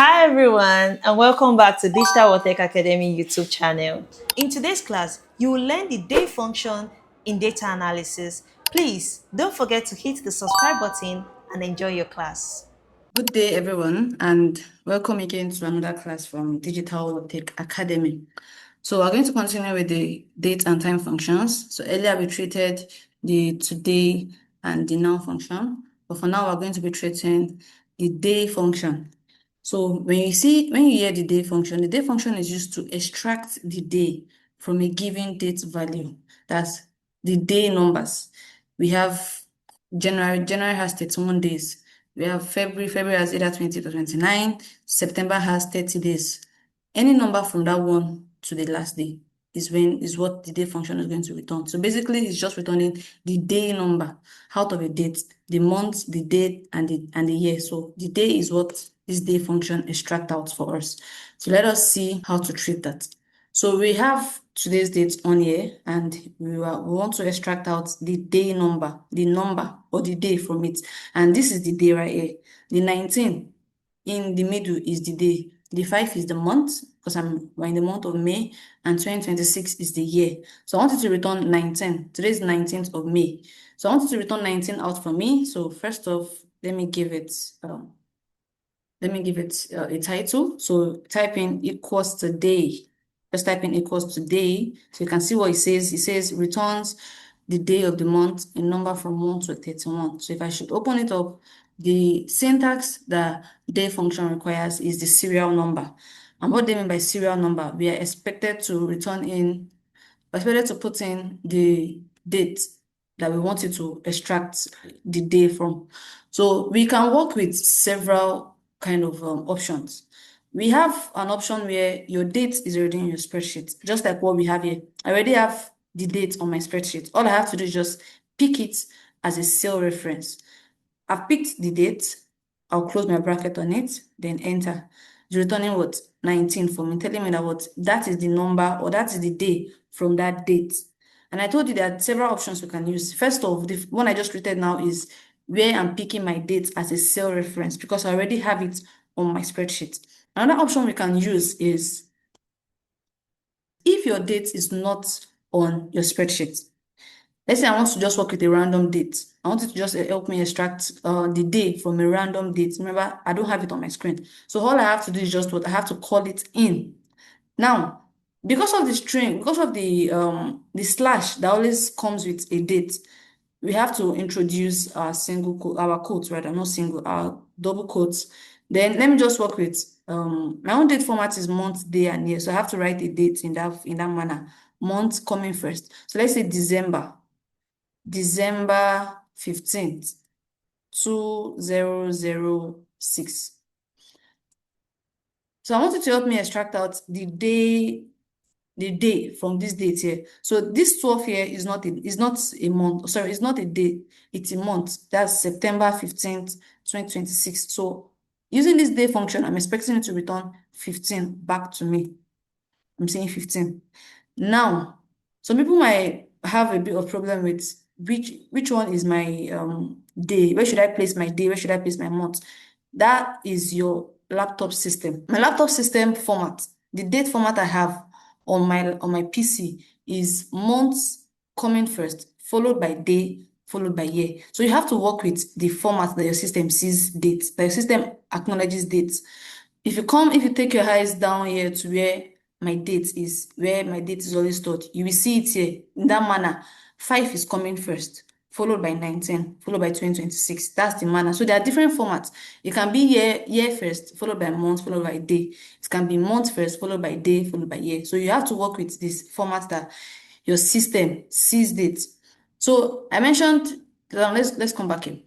Hi everyone, and welcome back to Digital World Tech Academy YouTube channel. In today's class, you will learn the day function in data analysis. Please don't forget to hit the subscribe button and enjoy your class. Good day, everyone, and welcome again to another class from Digital World Tech Academy. So we're going to continue with the date and time functions. So earlier we treated the today and the now function, but for now we're going to be treating the day function. So when you hear the day function is used to extract the day from a given date value. That's the day numbers. We have January has 31 days. We have February has either 20 to 29. September has 30 days. Any number from that one to the last day is what the day function is going to return. So basically, it's just returning the day number out of a date, the month, the date, and the year. So the day is what this day function extract out for us. So let us see how to treat that. So we have today's date on here, and we want to extract out the day number, the number or the day from it. And this is the day right here. The 19 in the middle is the day. The 5 is the month, because we're in the month of May, and 2026 is the year. So I wanted to return 19. Today is 19th of May. So I wanted to return 19 out for me. So first off, let me give it a title. So type in equals today. Just type in equals today. So you can see what it says. It says returns the day of the month in number from 1 to 31. So if I should open it up, the syntax that day function requires is the serial number. And what they mean by serial number, we are expected to put in the date that we want it to extract the day from. So we can work with several kind of options. We have an option where your date is already in your spreadsheet, just like what we have here. I already have the date on my spreadsheet. All I have to do is just pick it as a cell reference. I've picked the date. I'll close my bracket on it, then enter. It's returning what? 19 for me, telling me that that is the number or that is the day from that date. And I told you there are several options we can use. First off, the one I just created now is where I'm picking my date as a cell reference because I already have it on my spreadsheet. Another option we can use is if your date is not on your spreadsheet. Let's say I want to just work with a random date. I want it to just help me extract the day from a random date. Remember, I don't have it on my screen. So all I have to do is just I have to call it in. Now, because of the string, because of the slash that always comes with a date, we have to introduce our our quotes, rather, not single, our double quotes. Then let me just work with my own date format is month, day, and year. So I have to write a date in that manner. Month coming first. So let's say December 15th, 2006. So I want you to help me extract out the day from this date here. So this 12 here is not a month. Sorry, it's not a day, it's a month. That's September 15th, 2026. So using this day function, I'm expecting it to return 15 back to me. I'm saying 15. Now, some people might have a bit of problem with which one is my day. Where should I place my day? Where should I place my month? That is your laptop system. My laptop system format, the date format I have on my PC is months coming first, followed by day, followed by year. So you have to work with the format that your system sees dates, that your system acknowledges dates. If you take your eyes down here to where my date is always stored, you will see it here in that manner. 5 is coming first, followed by 19, followed by 2026. That's the manner. So there are different formats. It can be year first, followed by month, followed by day. It can be month first, followed by day, followed by year. So you have to work with this format that your system sees dates. So I mentioned, let's come back here.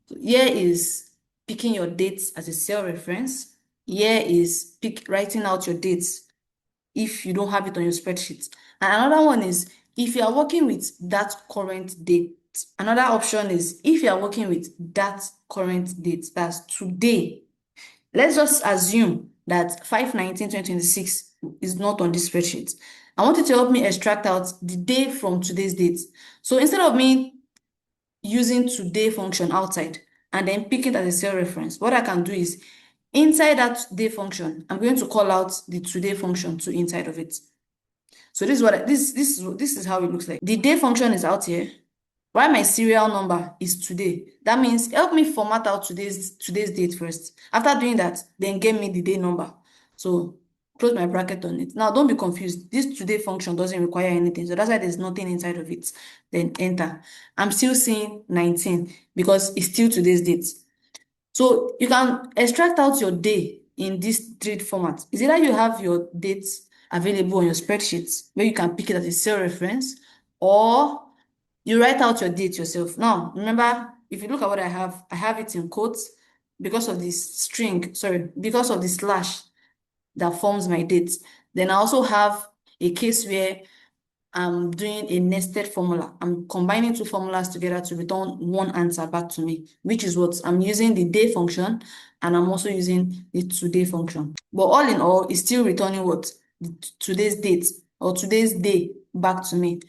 So year is picking your dates as a cell reference. Year is writing out your dates if you don't have it on your spreadsheet. And another one is if you are working with that current date. Another option is if you are working with that current date, that's today. Let's just assume that 5/19/2026 is not on this spreadsheet. I want you to help me extract out the day from today's date. So instead of me using today function outside and then pick it as a cell reference, what I can do is Inside that day function, I'm going to call out the today function to inside of it. So this is what this is how it looks like. The day function is out here. While my serial number is today. That means help me format out today's date first. After doing that, then give me the day number. So close my bracket on it. Now don't be confused. This today function doesn't require anything. So that's why there's nothing inside of it. Then enter. I'm still seeing 19 because it's still today's date. So you can extract out your day in this three format. Is either you have your dates available on your spreadsheets where you can pick it as a cell reference, or you write out your date yourself. Now, remember, if you look at what I have it in quotes because of this string, sorry, because of the slash that forms my date. Then I also have a case where I'm doing a nested formula. I'm combining two formulas together to return one answer back to me, which is what I'm using the day function, and I'm also using the today function. But all in all, it's still returning what? Today's date or today's day back to me.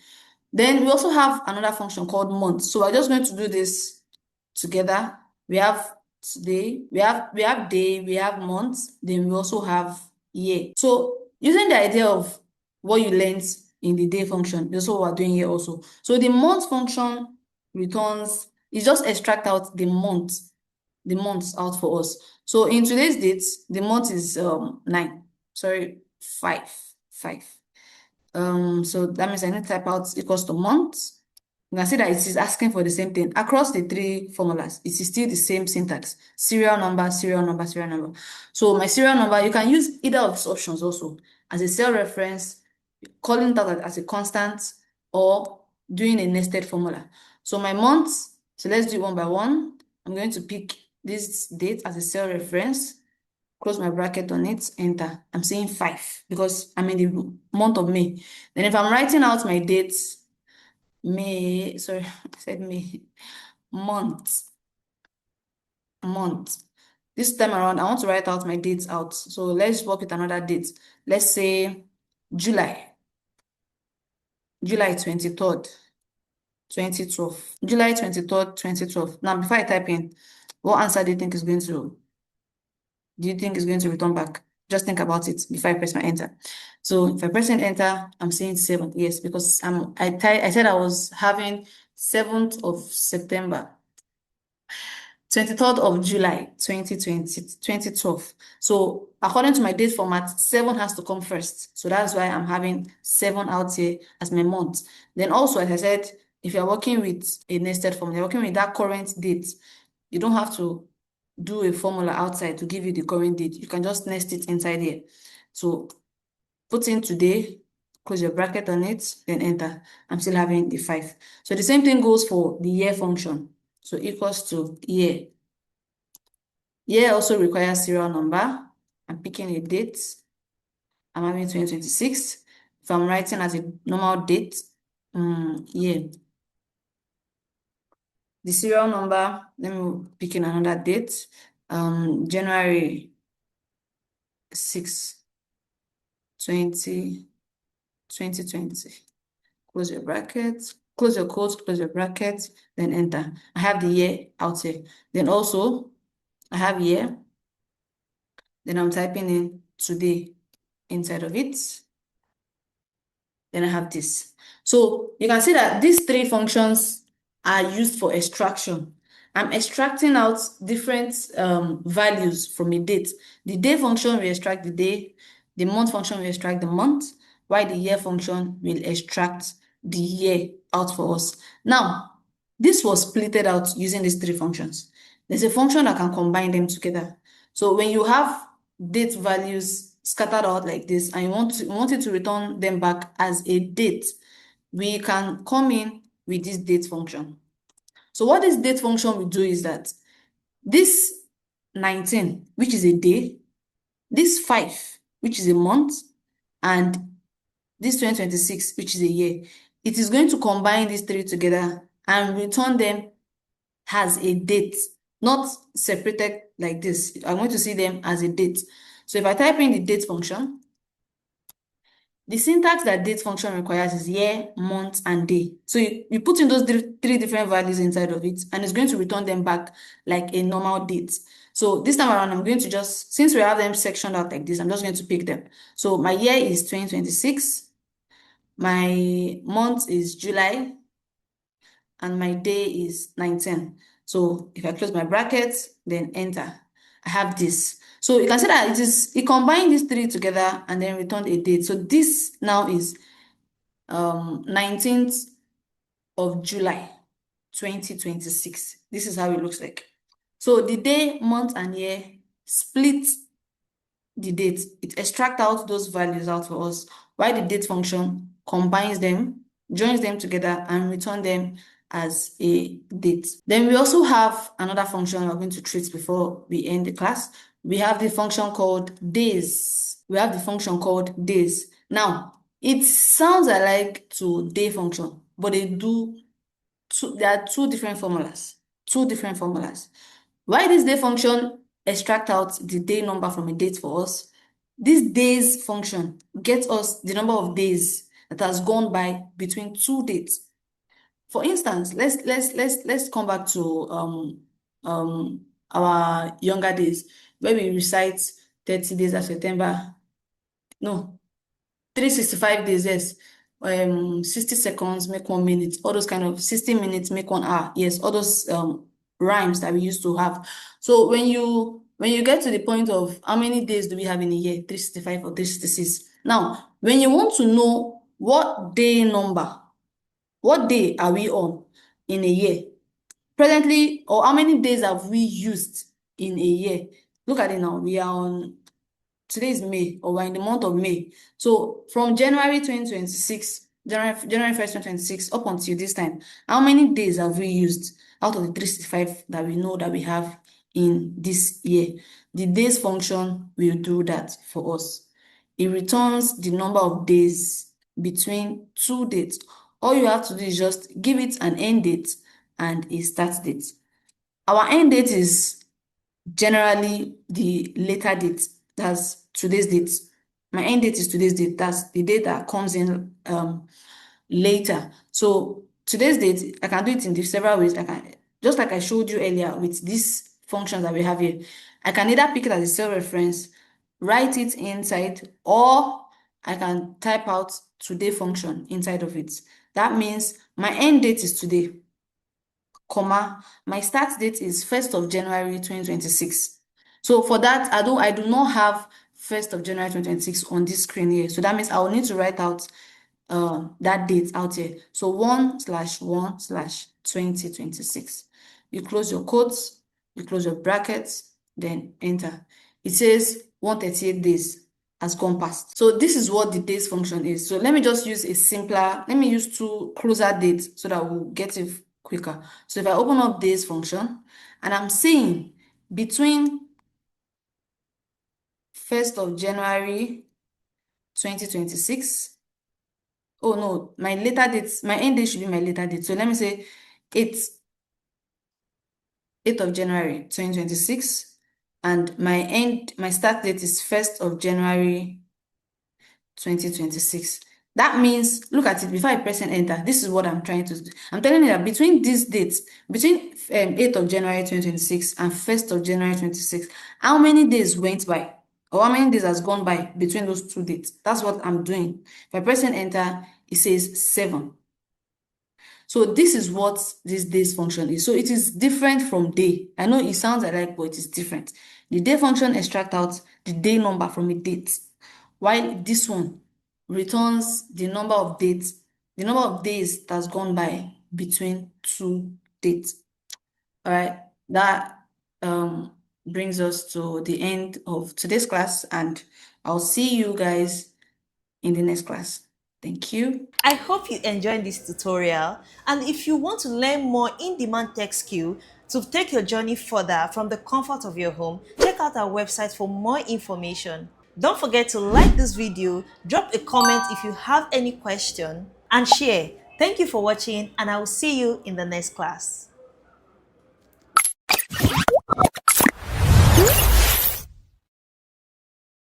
Then we also have another function called month. So we're just going to do this together. We have today, we have day, we have month, then we also have year. So using the idea of what you learned in the day function, that's what we're doing here also. So the month function returns, it just extract out the months out for us. So in today's date, the month is 9. Sorry, 5. So that means I need to type out equals to month. You can see that it is asking for the same thing. Across the three formulas, it is still the same syntax. Serial number, serial number, serial number. So my serial number, you can use either of these options also as a cell reference, calling that as a constant, or doing a nested formula. So my months, so let's do it one by one. I'm going to pick this date as a cell reference, close my bracket on it, enter. I'm saying 5 because I'm in the month of May. Then if I'm writing out my dates, May, sorry, I said May, month. This time around, I want to write out my dates out. So let's work with another date. Let's say July 23rd, 2012. July 23rd, 2012. Now, before I type in, what answer do you think is going to return back? Just think about it before I press my enter. So if I press enter, I'm saying 7th, yes, because I said I was having 7th of September, 23rd of July, 2012. So according to my date format, 7 has to come first. So that's why I'm having 7 out here as my month. Then also, as I said, if you're working with a nested formula, you're working with that current date, you don't have to do a formula outside to give you the current date. You can just nest it inside here. So put in today, close your bracket on it, then enter. I'm still having the 5. So the same thing goes for the year function. So equals to year. Year also requires serial number. I'm picking a date. I'm having 2026. If I'm writing as a normal date, year. The serial number, let me pick in another date. January 6, 2020. Close your bracket, close your quote, close your bracket, then enter. I have the year out here. Then also, I have year. Then I'm typing in today inside of it. Then I have this. So you can see that these three functions are used for extraction. I'm extracting out different values from a date. The day function will extract the day, the month function will extract the month, while the year function will extract the year out for us. Now, this was splitted out using these three functions. There's a function that can combine them together. So when you have date values scattered out like this and you want it to return them back as a date, we can come in with this date function. So what this date function will do is that this 19, which is a day, this 5, which is a month, and this 2026, which is a year, it is going to combine these three together and return them as a date, not separated like this. I'm going to see them as a date. So if I type in the date function, the syntax that date function requires is year, month, and day. So you put in those three different values inside of it, and it's going to return them back like a normal date. So this time around, I'm going to just, since we have them sectioned out like this, I'm just going to pick them. So my year is 2026, my month is July, and my day is 19. So if I close my brackets, then enter, I have this. So you can see that it combined these three together and then returned a date. So this now is 19th of July 2026. This is how it looks like. So the day, month, and year split the date. It extracts out those values out for us, while the date function combines them, joins them together, and return them as a date. Then we also have another function we're going to treat before we end the class. We have the function called days. We have the function called days. Now, it sounds alike to day function, but there are two different formulas. Two different formulas. Why this day function extract out the day number from a date for us? This days function gets us the number of days that has gone by between two dates. For instance, let's come back to our younger days where we recite 30 days of September. No, 365 days, yes. 60 seconds make 1 minute, all those kind of 60 minutes make 1 hour. Yes, all those rhymes that we used to have. So when you get to the point of how many days do we have in a year, 365 or 366. Now, when you want to know what day number, what day are we on in a year? Presently, or how many days have we used in a year? Look at it now. We are on today is May, or we're in the month of May. So from January 2026, January 1st, 2026, up until this time, how many days have we used out of the 365 that we know that we have in this year? The days function will do that for us. It returns the number of days between two dates. All you have to do is just give it an end date and a start date. Our end date is generally the later date. That's today's date. My end date is today's date. That's the date that comes in later. So today's date, I can do it in several ways. I can, just like I showed you earlier with these functions that we have here, I can either pick it as a cell reference, write it inside, or I can type out today function inside of it. That means my end date is today, comma, my start date is 1st of January 2026. So for that, I do not have 1st of January 2026 on this screen here. So that means I will need to write out that date out here. So 1/1/2026. You close your quotes, you close your brackets, then enter. It says 138 days has gone past. So this is what the days function is. So let me just use let me use two closer dates so that we'll get it quicker. So if I open up days function and I'm saying between 1st of January 2026. Oh no, my later dates, my end date should be my later date. So let me say 8th, 8th of January 2026. And my start date is 1st of January 2026. That means, look at it, before I press and enter, this is what I'm trying to do. I'm telling you that between these dates, between 8th of January 2026 and 1st of January 2026, how many days went by? Or how many days has gone by between those two dates? That's what I'm doing. If I press and enter, it says 7. So this is what this days function is. So it is different from day. I know it sounds alike, but it is different. The day function extracts out the day number from a date, while this one returns the number of days that's gone by between two dates. All right, that brings us to the end of today's class, and I'll see you guys in the next class. Thank you. I hope you enjoyed this tutorial, and if you want to learn more in-demand tech skill to take your journey further from the comfort of your home, check out our website for more information. Don't forget to like this video, drop a comment if you have any question, and share. Thank you for watching, and I will see you in the next class.